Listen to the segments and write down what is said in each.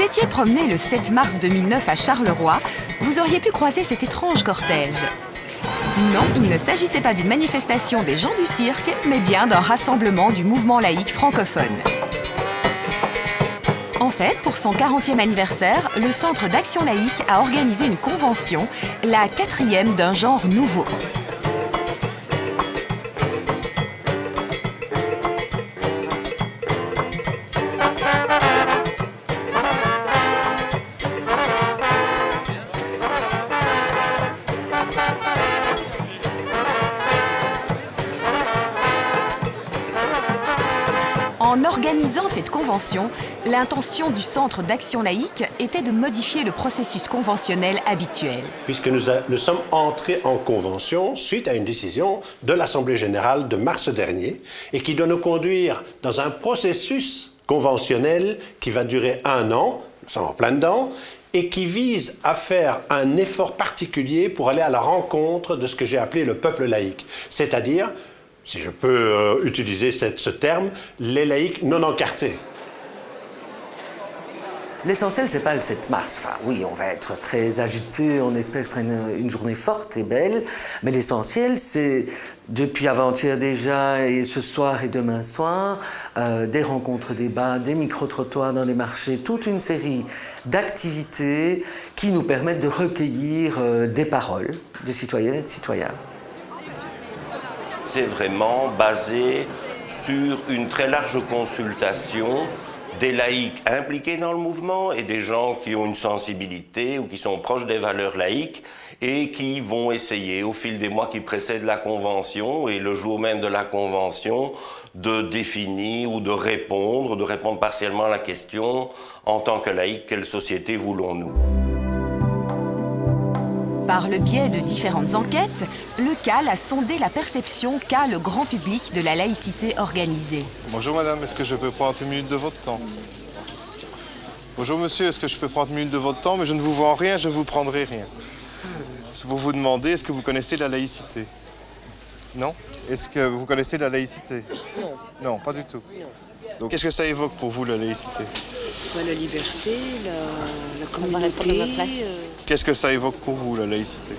vous étiez promené le 7 mars 2009 à Charleroi, vous auriez pu croiser cet étrange cortège. Non, il ne s'agissait pas d'une manifestation des gens du cirque, mais bien d'un rassemblement du mouvement laïque francophone. En fait, pour son 40e anniversaire, le Centre d'Action Laïque a organisé une convention, la 4e d'un genre nouveau. En organisant cette convention, l'intention du Centre d'Action Laïque était de modifier le processus conventionnel habituel. Puisque nous sommes entrés en convention suite à une décision de l'Assemblée générale de mars dernier et qui doit nous conduire dans un processus conventionnel qui va durer 1 an, nous sommes en plein dedans, et qui vise à faire un effort particulier pour aller à la rencontre de ce que j'ai appelé le peuple laïque, c'est-à-dire, si je peux utiliser ce terme, les laïcs non encartés. L'essentiel, c'est pas le 7 mars. Enfin, oui, on va être très agité, on espère que ce sera une journée forte et belle. Mais l'essentiel, c'est, depuis avant-hier déjà, et ce soir et demain soir, des rencontres débats, des micro-trottoirs dans les marchés, toute une série d'activités qui nous permettent de recueillir des paroles de citoyennes et de citoyens. C'est vraiment basé sur une très large consultation des laïcs impliqués dans le mouvement et des gens qui ont une sensibilité ou qui sont proches des valeurs laïques et qui vont essayer au fil des mois qui précèdent la convention et le jour même de la convention de définir ou de répondre partiellement à la question en tant que laïcs, quelle société voulons-nous ? Par le biais de différentes enquêtes, le CAL a sondé la perception qu'a le grand public de la laïcité organisée. Bonjour madame, est-ce que je peux prendre 1 minute de votre temps? Bonjour monsieur, est-ce que je peux prendre 1 minute de votre temps? Mais je ne vous vends rien, je ne vous prendrai rien. C'est pour vous demander, est-ce que vous connaissez la laïcité? Non? Est-ce que vous connaissez la laïcité? Non. Non, pas du tout. Donc qu'est-ce que ça évoque pour vous, la laïcité? La liberté, la communauté. Qu'est-ce que ça évoque pour vous, la laïcité?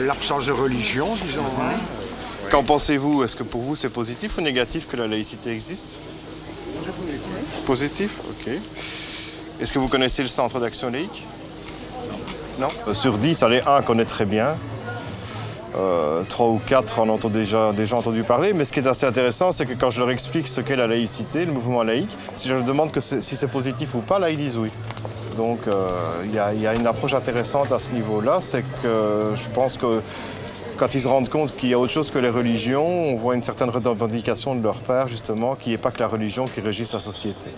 L'absence de religion, disons. Hein. Qu'en pensez-vous? Est-ce que pour vous, c'est positif ou négatif que la laïcité existe? Positif? Ok. Est-ce que vous connaissez le Centre d'Action Laïque? Non. Sur 10, allez, 1 connaît très bien. 3 ou 4 en ont déjà entendu parler. Mais ce qui est assez intéressant, c'est que quand je leur explique ce qu'est la laïcité, le mouvement laïque, si je leur demande si c'est positif ou pas, là, ils disent oui. Donc, il y a une approche intéressante à ce niveau-là. C'est que je pense que quand ils se rendent compte qu'il y a autre chose que les religions, on voit une certaine revendication de leur part, justement, qu'il n'y ait pas que la religion qui régisse la société.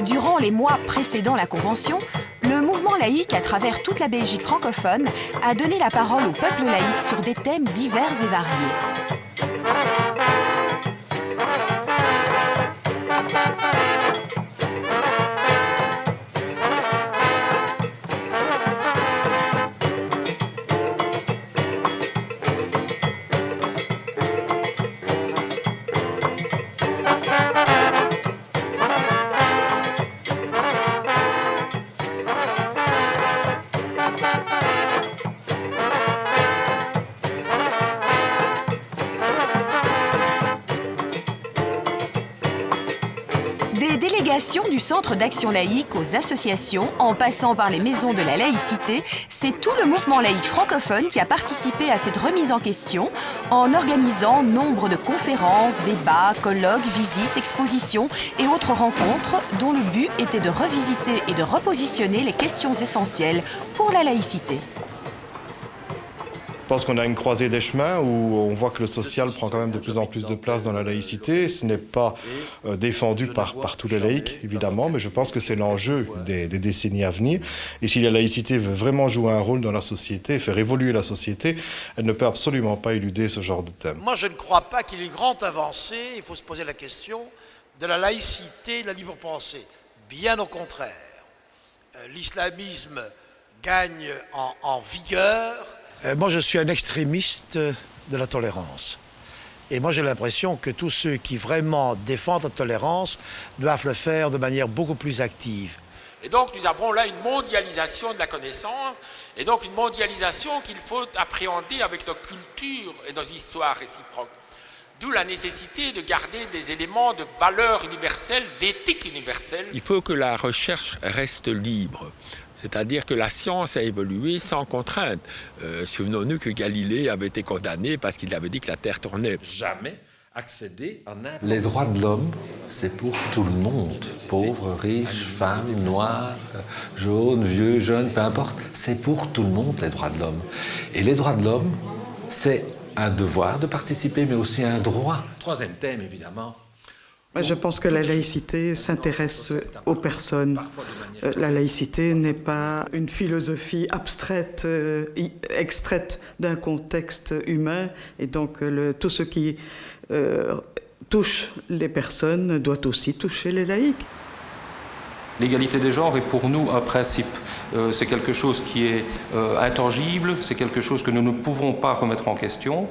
Durant les mois précédant la Convention, le mouvement laïque, à travers toute la Belgique francophone, a donné la parole au peuple laïque sur des thèmes divers et variés. Des délégations du Centre d'Action Laïque aux associations, en passant par les maisons de la laïcité, c'est tout le mouvement laïque francophone qui a participé à cette remise en question en organisant nombre de conférences, débats, colloques, visites, expositions et autres rencontres dont le but était de revisiter et de repositionner les questions essentielles pour la laïcité. Je pense qu'on a une croisée des chemins où on voit que le social prend quand même de plus en plus de place dans la laïcité. Ce n'est pas défendu par tous les laïcs, évidemment, mais je pense que c'est l'enjeu des décennies à venir. Et si la laïcité veut vraiment jouer un rôle dans la société, faire évoluer la société, elle ne peut absolument pas éluder ce genre de thème. Moi, je ne crois pas qu'il y ait une grande avancée, il faut se poser la question, de la laïcité et de la libre pensée. Bien au contraire. L'islamisme gagne en vigueur. Moi, je suis un extrémiste de la tolérance. Et moi, j'ai l'impression que tous ceux qui vraiment défendent la tolérance doivent le faire de manière beaucoup plus active. Et donc, nous avons là une mondialisation de la connaissance, et donc une mondialisation qu'il faut appréhender avec nos cultures et nos histoires réciproques. D'où la nécessité de garder des éléments de valeur universelle, d'éthique universelle. Il faut que la recherche reste libre. C'est-à-dire que la science a évolué sans contrainte. Souvenons-nous que Galilée avait été condamné parce qu'il avait dit que la Terre tournait. Jamais accéder à n'importe. Les droits de l'homme, c'est pour tout le monde. Pauvres, riches, femmes, noirs, jaunes, vieux, jeunes, peu importe. C'est pour tout le monde, les droits de l'homme. Et les droits de l'homme, c'est un devoir de participer, mais aussi un droit. Troisième thème, évidemment. Je pense que la laïcité s'intéresse aux personnes. La laïcité n'est pas une philosophie abstraite, extraite d'un contexte humain. Et donc, tout ce qui touche les personnes doit aussi toucher les laïcs. L'égalité des genres est pour nous un principe. C'est quelque chose qui est intangible, c'est quelque chose que nous ne pouvons pas remettre en question,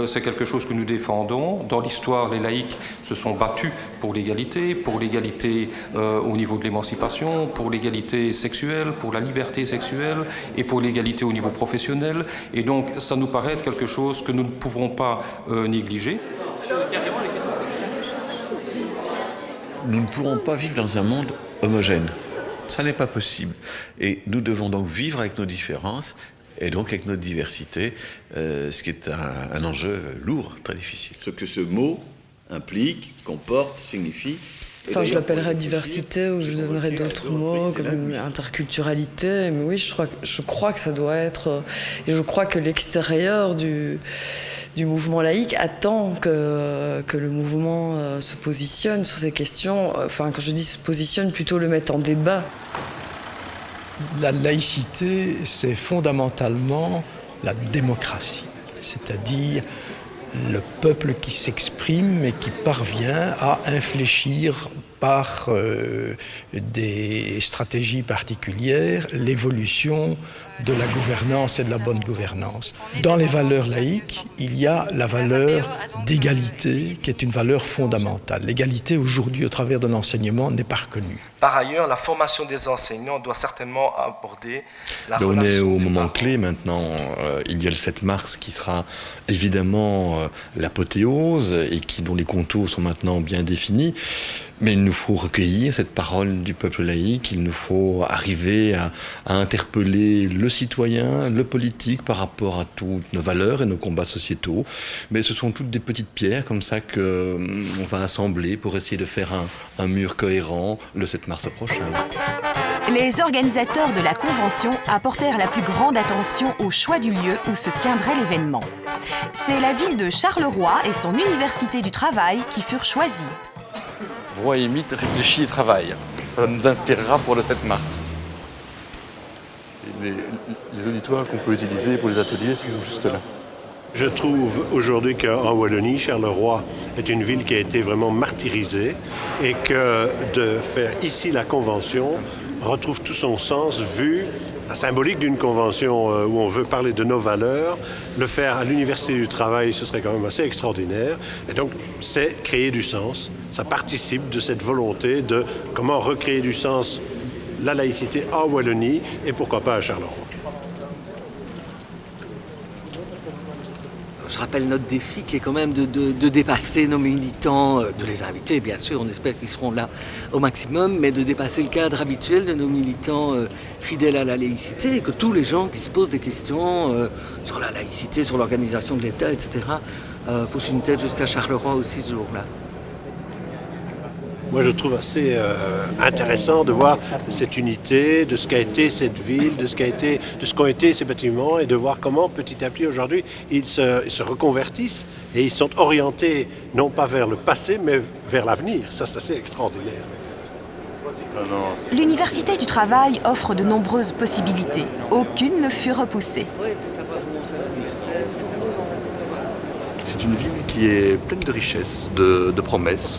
c'est quelque chose que nous défendons. Dans l'histoire, les laïcs se sont battus pour l'égalité au niveau de l'émancipation, pour l'égalité sexuelle, pour la liberté sexuelle et pour l'égalité au niveau professionnel. Et donc, ça nous paraît être quelque chose que nous ne pouvons pas négliger. Nous ne pourrons pas vivre dans un monde homogène. Ça n'est pas possible. Et nous devons donc vivre avec nos différences et donc avec notre diversité, ce qui est un enjeu lourd, très difficile. Ce que ce mot implique, comporte, signifie. Enfin, je l'appellerais diversité ou je donnerais d'autres mots comme interculturalité. Mais oui, je crois que ça doit être... Et je crois que l'extérieur du mouvement laïque attend que le mouvement se positionne sur ces questions. Enfin, quand je dis se positionne, plutôt le mettre en débat. La laïcité, c'est fondamentalement la démocratie, c'est-à-dire le peuple qui s'exprime et qui parvient à infléchir par des stratégies particulières l'évolution de la gouvernance et de la bonne gouvernance. Dans les valeurs laïques, il y a la valeur d'égalité qui est une valeur fondamentale. L'égalité aujourd'hui au travers de l'enseignement n'est pas reconnue. Par ailleurs, la formation des enseignants doit certainement aborder la relation... On est au moment clé maintenant. Il y a le 7 mars qui sera évidemment l'apothéose et dont les contours sont maintenant bien définis. Mais il nous faut recueillir cette parole du peuple laïque, il nous faut arriver à interpeller le citoyen, le politique par rapport à toutes nos valeurs et nos combats sociétaux. Mais ce sont toutes des petites pierres comme ça qu'on va assembler pour essayer de faire un mur cohérent le 7 mars prochain. Les organisateurs de la convention apportèrent la plus grande attention au choix du lieu où se tiendrait l'événement. C'est la ville de Charleroi et son université du travail qui furent choisies. Voix et mythe, réfléchis et travaille. Ça nous inspirera pour le 7 mars. Et les auditoires qu'on peut utiliser pour les ateliers sont juste là. Je trouve aujourd'hui qu'en Wallonie, Charleroi est une ville qui a été vraiment martyrisée et que de faire ici la convention retrouve tout son sens vu la symbolique d'une convention où on veut parler de nos valeurs. Le faire à l'Université du Travail, ce serait quand même assez extraordinaire. Et donc, c'est créer du sens. Ça participe de cette volonté de comment recréer du sens, la laïcité en Wallonie et pourquoi pas à Charleroi. Je rappelle notre défi qui est quand même de dépasser nos militants, de les inviter bien sûr, on espère qu'ils seront là au maximum, mais de dépasser le cadre habituel de nos militants fidèles à la laïcité et que tous les gens qui se posent des questions sur la laïcité, sur l'organisation de l'État, etc., poussent une tête jusqu'à Charleroi aussi ce jour-là. Moi, je trouve assez intéressant de voir cette unité, de ce qu'a été cette ville, de ce qu'ont été ces bâtiments et de voir comment petit à petit aujourd'hui ils se reconvertissent et ils sont orientés non pas vers le passé mais vers l'avenir. Ça, c'est assez extraordinaire. L'Université du Travail offre de nombreuses possibilités. Aucune ne fut repoussée. C'est une ville qui est pleine de richesses, de promesses,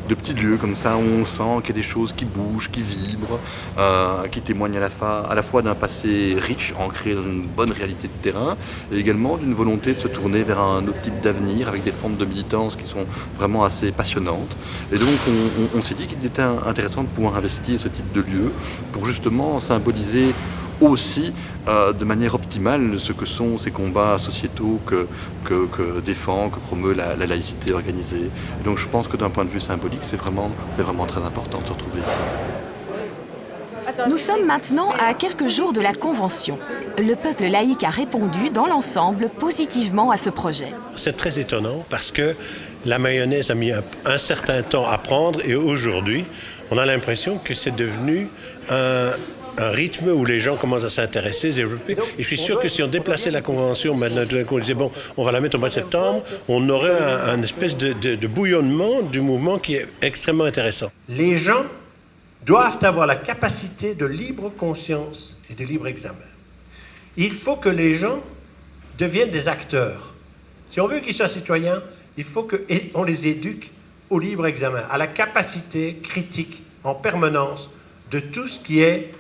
de petits lieux comme ça où on sent qu'il y a des choses qui bougent, qui vibrent, qui témoignent à la fois d'un passé riche, ancré dans une bonne réalité de terrain, et également d'une volonté de se tourner vers un autre type d'avenir avec des formes de militance qui sont vraiment assez passionnantes. Et donc on s'est dit qu'il était intéressant de pouvoir investir ce type de lieu pour justement symboliser aussi de manière optimale ce que sont ces combats sociétaux que défend, que promeut la laïcité organisée. Et donc je pense que d'un point de vue symbolique, c'est vraiment très important de se retrouver ici. Nous sommes maintenant à quelques jours de la Convention. Le peuple laïque a répondu dans l'ensemble positivement à ce projet. C'est très étonnant parce que la mayonnaise a mis un certain temps à prendre et aujourd'hui, on a l'impression que c'est devenu un rythme où les gens commencent à s'intéresser, développer. Et je suis sûr que si on déplaçait la Convention, maintenant on disait, bon, on va la mettre au mois de septembre, on aurait un espèce de bouillonnement du mouvement qui est extrêmement intéressant. Les gens doivent avoir la capacité de libre conscience et de libre examen. Il faut que les gens deviennent des acteurs. Si on veut qu'ils soient citoyens, il faut qu'on les éduque au libre examen, à la capacité critique en permanence de tout ce qui est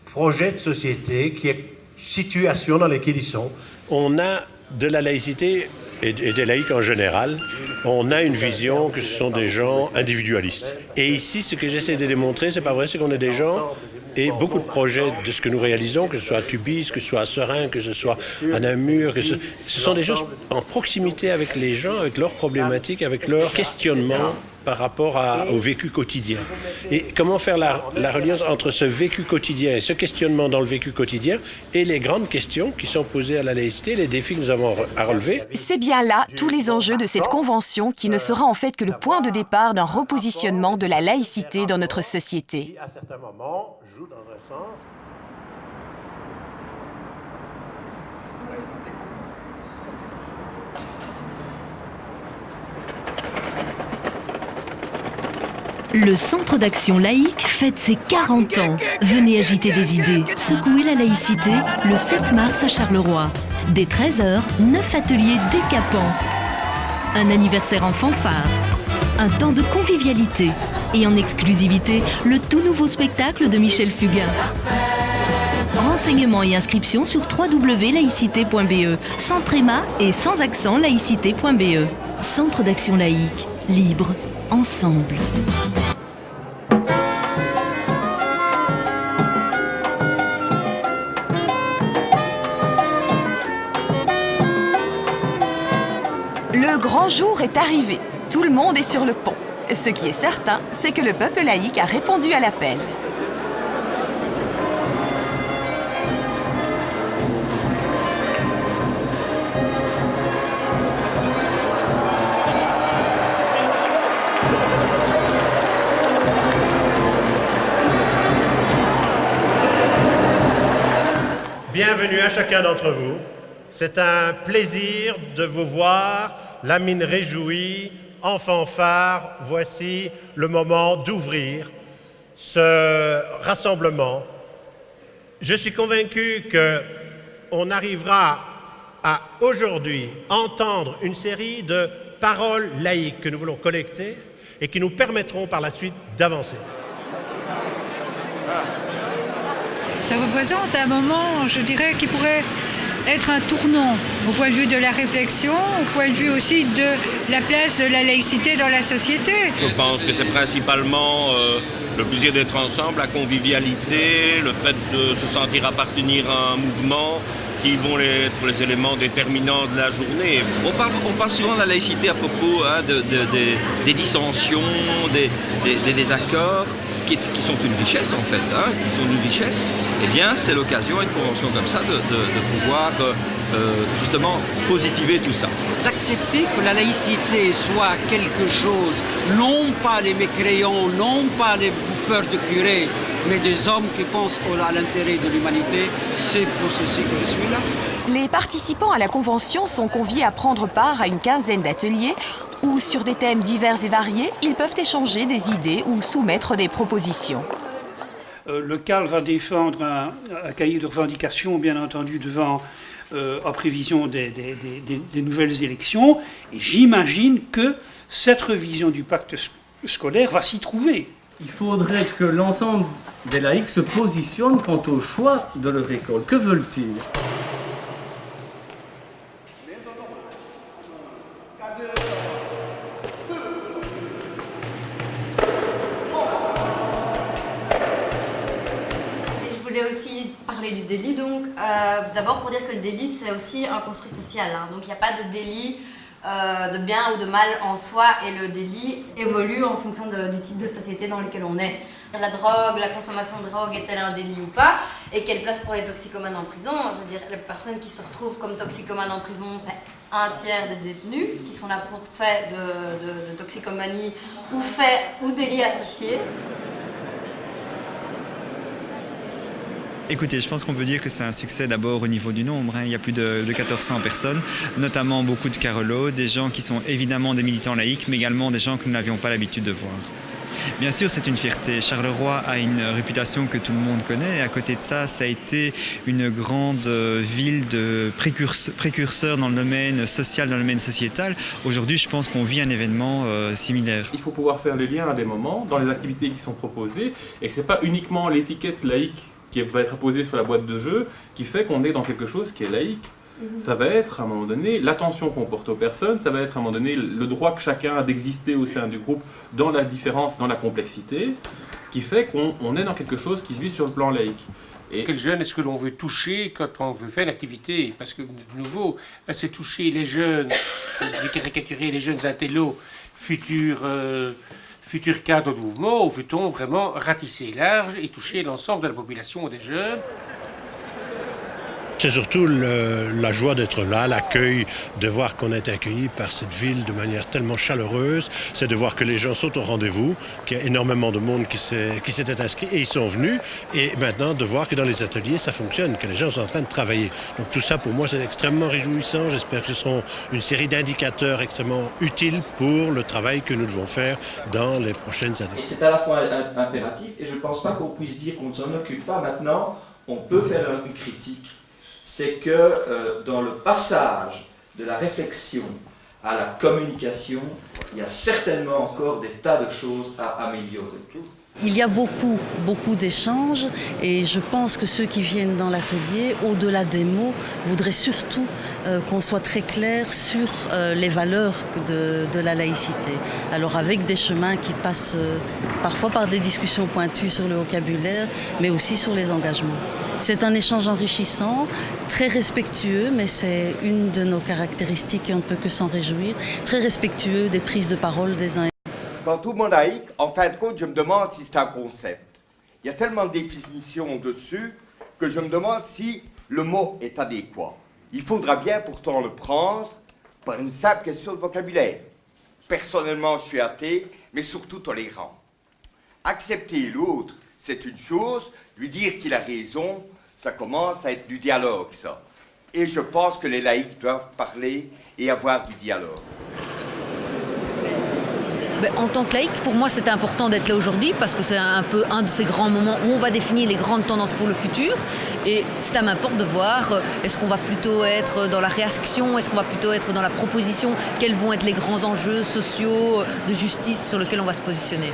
projet de société, qui est situation dans laquelle ils sont. On a de la laïcité et des laïcs en général, on a une vision que ce sont des gens individualistes. Et ici, ce que j'essaie de démontrer, c'est pas vrai, c'est qu'on est des gens et beaucoup de projets de ce que nous réalisons, que ce soit à Tubize, que ce soit à Seraing, que ce soit à Namur, ce sont des choses en proximité avec les gens, avec leurs problématiques, avec leurs questionnements par rapport au vécu quotidien. Et comment faire la reliance entre ce vécu quotidien et ce questionnement dans le vécu quotidien et les grandes questions qui sont posées à la laïcité, les défis que nous avons à relever. C'est bien là tous les enjeux de cette convention qui ne sera en fait que le point de départ d'un repositionnement de la laïcité dans notre société. À certains moments, joue dans un sens. Le Centre d'action laïque fête ses 40 ans. Venez agiter des idées, secouer la laïcité le 7 mars à Charleroi. Dès 13h, 9 ateliers décapants. Un anniversaire en fanfare. Un temps de convivialité. Et en exclusivité, le tout nouveau spectacle de Michel Fugain. Renseignements et inscriptions sur www.laïcité.be, sans tréma et sans accent laïcité.be. Centre d'action laïque, libre, ensemble. Le grand jour est arrivé. Tout le monde est sur le pont. Ce qui est certain, c'est que le peuple laïque a répondu à l'appel. Bienvenue à chacun d'entre vous. C'est un plaisir de vous voir, la mine réjouie, en fanfare. Voici le moment d'ouvrir ce rassemblement. Je suis convaincu qu'on arrivera à aujourd'hui entendre une série de paroles laïques que nous voulons collecter et qui nous permettront par la suite d'avancer. Ça représente un moment, je dirais, qui pourrait être un tournant au point de vue de la réflexion, au point de vue aussi de la place de la laïcité dans la société. Je pense que c'est principalement le plaisir d'être ensemble, la convivialité, le fait de se sentir appartenir à un mouvement qui vont être les éléments déterminants de la journée. On parle souvent de la laïcité à propos des dissensions, des désaccords, qui sont une richesse en fait, qui sont une richesse. Eh bien, c'est l'occasion, une convention comme ça, de pouvoir justement positiver tout ça. D'accepter que la laïcité soit quelque chose, non pas les mécréants, non pas les bouffeurs de curés, mais des hommes qui pensent à l'intérêt de l'humanité, c'est pour ceci que je suis là. Les participants à la convention sont conviés à prendre part à une quinzaine d'ateliers où, sur des thèmes divers et variés, ils peuvent échanger des idées ou soumettre des propositions. Le CAL va défendre un cahier de revendications, bien entendu, devant en prévision des nouvelles élections. Et j'imagine que cette révision du pacte scolaire va s'y trouver. Il faudrait que l'ensemble des laïcs se positionnent quant au choix de leur école. Que veulent-ils ? Aussi parler du délit, donc d'abord pour dire que le délit c'est aussi un construit social, hein. Donc il n'y a pas de délit de bien ou de mal en soi, et le délit évolue en fonction du type de société dans lequel on est. La drogue, la consommation de drogue est-elle un délit ou pas, et quelle place pour les toxicomanes en prison? Je veux dire, les personnes qui se retrouvent comme toxicomanes en prison, c'est un tiers des détenus qui sont là pour fait de toxicomanie ou délits associés. Écoutez, je pense qu'on peut dire que c'est un succès d'abord au niveau du nombre. Il y a plus de 1400 personnes, notamment beaucoup de carolos, des gens qui sont évidemment des militants laïcs, mais également des gens que nous n'avions pas l'habitude de voir. Bien sûr, c'est une fierté. Charleroi a une réputation que tout le monde connaît. Et à côté de ça, ça a été une grande ville de précurseurs dans le domaine social, dans le domaine sociétal. Aujourd'hui, je pense qu'on vit un événement similaire. Il faut pouvoir faire le lien à des moments dans les activités qui sont proposées, et ce n'est pas uniquement l'étiquette laïque qui va être apposée sur la boîte de jeu qui fait qu'on est dans quelque chose qui est laïque. Ça va être à un moment donné l'attention qu'on porte aux personnes, ça va être à un moment donné le droit que chacun a d'exister au sein du groupe dans la différence, dans la complexité, qui fait qu'on est dans quelque chose qui se vit sur le plan laïque. Et quel jeune est-ce que l'on veut toucher quand on veut faire l'activité? Parce que, de nouveau, c'est toucher les jeunes, je vais caricaturer les jeunes intellos, futurs cadres de mouvement, ou veut-on vraiment ratisser large et toucher l'ensemble de la population des jeunes? C'est surtout la joie d'être là, l'accueil, de voir qu'on est accueilli par cette ville de manière tellement chaleureuse. C'est de voir que les gens sont au rendez-vous, qu'il y a énormément de monde qui s'était inscrit et ils sont venus. Et maintenant, de voir que dans les ateliers, ça fonctionne, que les gens sont en train de travailler. Donc tout ça, pour moi, c'est extrêmement réjouissant. J'espère que ce seront une série d'indicateurs extrêmement utiles pour le travail que nous devons faire dans les prochaines années. Et c'est à la fois impératif, et je ne pense pas qu'on puisse dire qu'on ne s'en occupe pas maintenant. On peut faire une critique. C'est que dans le passage de la réflexion à la communication, il y a certainement encore des tas de choses à améliorer. Il y a beaucoup d'échanges, et je pense que ceux qui viennent dans l'atelier, au-delà des mots, voudraient surtout qu'on soit très clair sur les valeurs de la laïcité. Alors avec des chemins qui passent parfois par des discussions pointues sur le vocabulaire, mais aussi sur les engagements. C'est un échange enrichissant, très respectueux, mais c'est une de nos caractéristiques et on ne peut que s'en réjouir, très respectueux des prises de parole des uns et des autres. Quant au mot laïque, en fin de compte, je me demande si c'est un concept. Il y a tellement de définitions dessus que je me demande si le mot est adéquat. Il faudra bien pourtant le prendre par une simple question de vocabulaire. Personnellement, je suis athée, mais surtout tolérant. Accepter l'autre, c'est une chose, lui dire qu'il a raison, ça commence à être du dialogue, ça. Et je pense que les laïcs doivent parler et avoir du dialogue. En tant que laïc, pour moi, c'était important d'être là aujourd'hui parce que c'est un peu un de ces grands moments où on va définir les grandes tendances pour le futur. Et ça m'importe de voir, est-ce qu'on va plutôt être dans la réaction, est-ce qu'on va plutôt être dans la proposition, quels vont être les grands enjeux sociaux, de justice sur lesquels on va se positionner.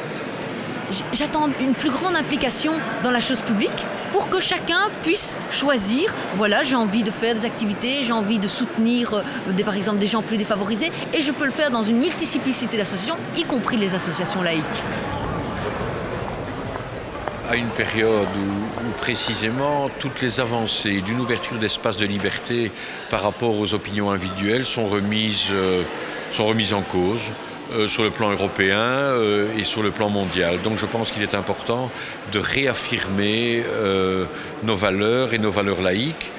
J'attends une plus grande implication dans la chose publique pour que chacun puisse choisir, voilà, j'ai envie de faire des activités, j'ai envie de soutenir par exemple des gens plus défavorisés, et je peux le faire dans une multiplicité d'associations, y compris les associations laïques. À une période où précisément toutes les avancées d'une ouverture d'espace de liberté par rapport aux opinions individuelles sont remises en cause. Sur le plan européen et sur le plan mondial. Donc je pense qu'il est important de réaffirmer nos valeurs et nos valeurs laïques.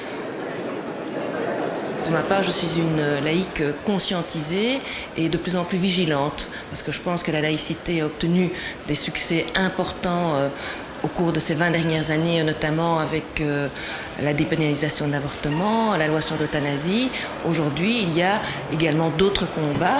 Pour ma part, je suis une laïque conscientisée et de plus en plus vigilante, parce que je pense que la laïcité a obtenu des succès importants au cours de ces 20 dernières années, notamment avec la dépénalisation de l'avortement, la loi sur l'euthanasie. Aujourd'hui, il y a également d'autres combats.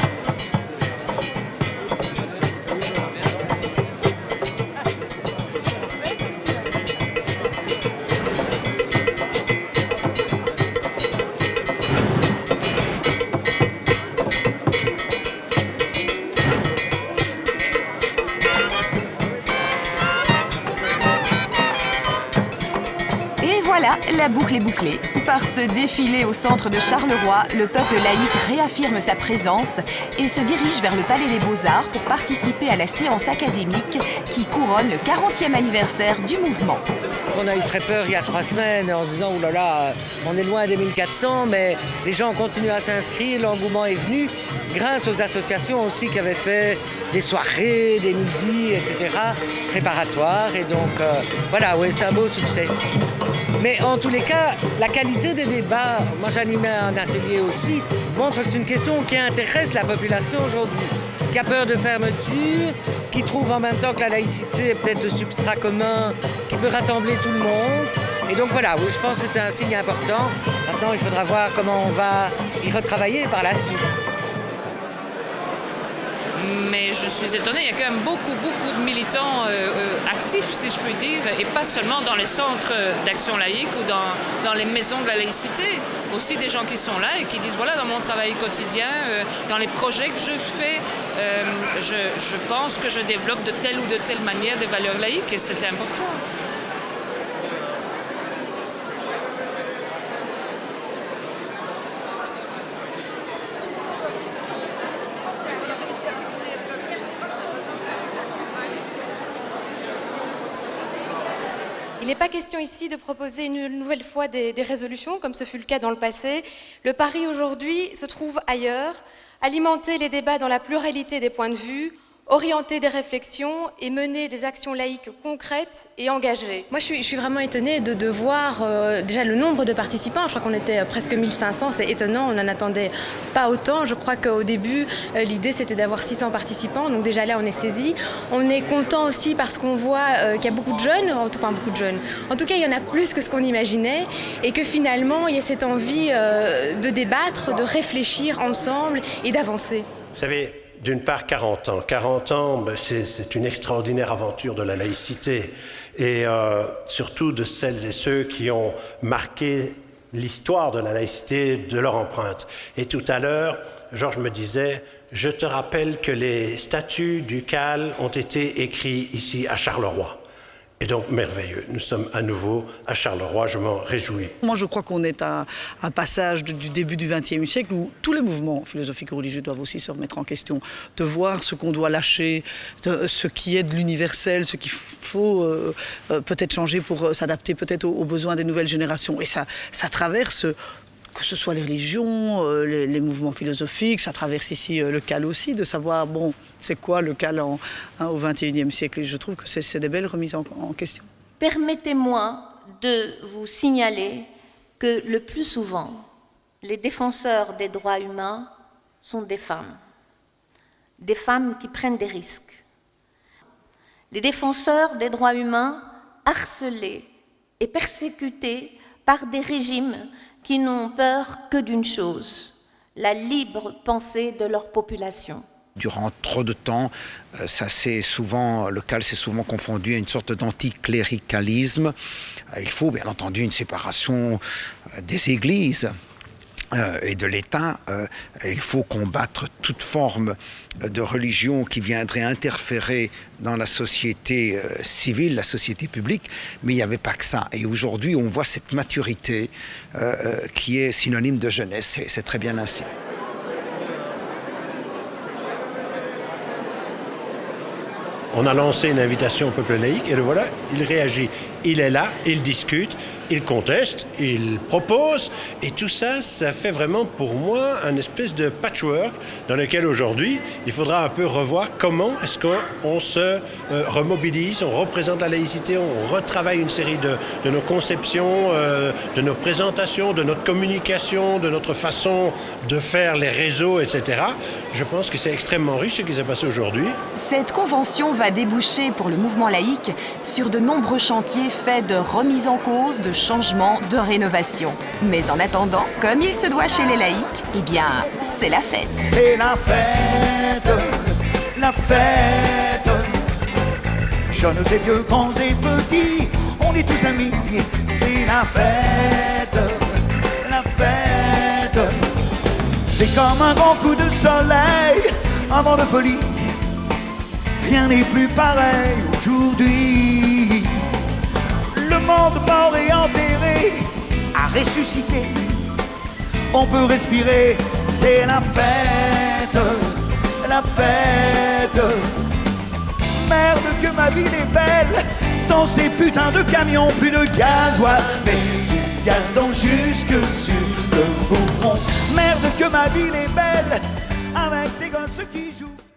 voilà, la boucle est bouclée. Par ce défilé au centre de Charleroi, le peuple laïque réaffirme sa présence et se dirige vers le Palais des Beaux-Arts pour participer à la séance académique qui couronne le 40e anniversaire du mouvement. On a eu très peur il y a 3 semaines en se disant « Ouh là là, on est loin des 1400 », mais les gens continuent à s'inscrire, l'engouement est venu grâce aux associations aussi qui avaient fait des soirées, des midis, etc. préparatoires. Et donc voilà, oui, c'est un beau succès. Mais en tous les cas, la qualité des débats, moi j'animais un atelier aussi, montre que c'est une question qui intéresse la population aujourd'hui, qui a peur de fermeture, qui trouve en même temps que la laïcité est peut-être le substrat commun qui peut rassembler tout le monde. Et donc voilà, oui, je pense que c'est un signe important. Maintenant, il faudra voir comment on va y retravailler par la suite. Mais je suis étonnée, il y a quand même beaucoup de militants actifs, si je peux dire, et pas seulement dans les centres d'action laïque ou dans les maisons de la laïcité. Aussi des gens qui sont là et qui disent, voilà, dans mon travail quotidien, dans les projets que je fais, je pense que je développe de telle ou de telle manière des valeurs laïques et c'est important. Il n'est pas question ici de proposer une nouvelle fois des résolutions, comme ce fut le cas dans le passé. Le pari aujourd'hui se trouve ailleurs, alimenter les débats dans la pluralité des points de vue, orienter des réflexions et mener des actions laïques concrètes et engagées. Moi, je suis vraiment étonnée de voir déjà le nombre de participants. Je crois qu'on était presque 1500, c'est étonnant, on n'en attendait pas autant. Je crois qu'au début, l'idée c'était d'avoir 600 participants, donc déjà là on est saisi. On est content aussi parce qu'on voit qu'il y a beaucoup de jeunes, enfin beaucoup de jeunes. En tout cas, il y en a plus que ce qu'on imaginait et que finalement, il y a cette envie de débattre, de réfléchir ensemble et d'avancer. Vous savez, d'une part, 40 ans. 40 ans, ben, c'est une extraordinaire aventure de la laïcité et surtout de celles et ceux qui ont marqué l'histoire de la laïcité de leur empreinte. Et tout à l'heure, Georges me disait, je te rappelle que les statuts du CAL ont été écrits ici à Charleroi. Et donc, merveilleux. Nous sommes à nouveau à Charleroi, je m'en réjouis. Moi, je crois qu'on est à un passage du début du XXe siècle où tous les mouvements philosophiques et religieux doivent aussi se remettre en question, de voir ce qu'on doit lâcher, ce qui est de l'universel, ce qu'il faut peut-être changer pour s'adapter peut-être aux besoins des nouvelles générations. Et ça traverse, que ce soit les religions, les mouvements philosophiques, ça traverse ici le CAL aussi, de savoir, bon, c'est quoi le CAL au XXIe siècle. Et je trouve que c'est des belles remises en question. Permettez-moi de vous signaler que le plus souvent, les défenseurs des droits humains sont des femmes qui prennent des risques. Les défenseurs des droits humains harcelés et persécutés par des régimes qui n'ont peur que d'une chose, la libre pensée de leur population. Durant trop de temps, le CAL s'est souvent confondu à une sorte d'anticléricalisme. Il faut bien entendu une séparation des églises et de l'État. Il faut combattre toute forme de religion qui viendrait interférer dans la société civile, la société publique, mais il n'y avait pas que ça. Et aujourd'hui, on voit cette maturité qui est synonyme de jeunesse, et c'est très bien ainsi. On a lancé une invitation au peuple laïque et le voilà, il réagit. Il est là, il discute, il conteste, il propose. Et tout ça, ça fait vraiment pour moi un espèce de patchwork dans lequel aujourd'hui, il faudra un peu revoir comment est-ce qu'on se remobilise, on représente la laïcité, on retravaille une série de nos conceptions, de nos présentations, de notre communication, de notre façon de faire les réseaux, etc. Je pense que c'est extrêmement riche ce qui s'est passé aujourd'hui. Cette convention va déboucher pour le mouvement laïque sur de nombreux chantiers faits de remise en cause, de changement, de rénovation. Mais en attendant, comme il se doit chez les laïcs, eh bien, c'est la fête. C'est la fête, la fête. Jeunes et vieux, grands et petits, on est tous amis. C'est la fête, la fête. C'est comme un grand coup de soleil, un vent de folie. Rien n'est plus pareil aujourd'hui. Le monde mort et enterré a ressuscité. On peut respirer, c'est la fête, la fête. Merde que ma ville est belle, sans ces putains de camions, plus de gasoil, mais du gazon jusque sur le bourron. Merde que ma ville est belle, avec ces gosses qui jouent.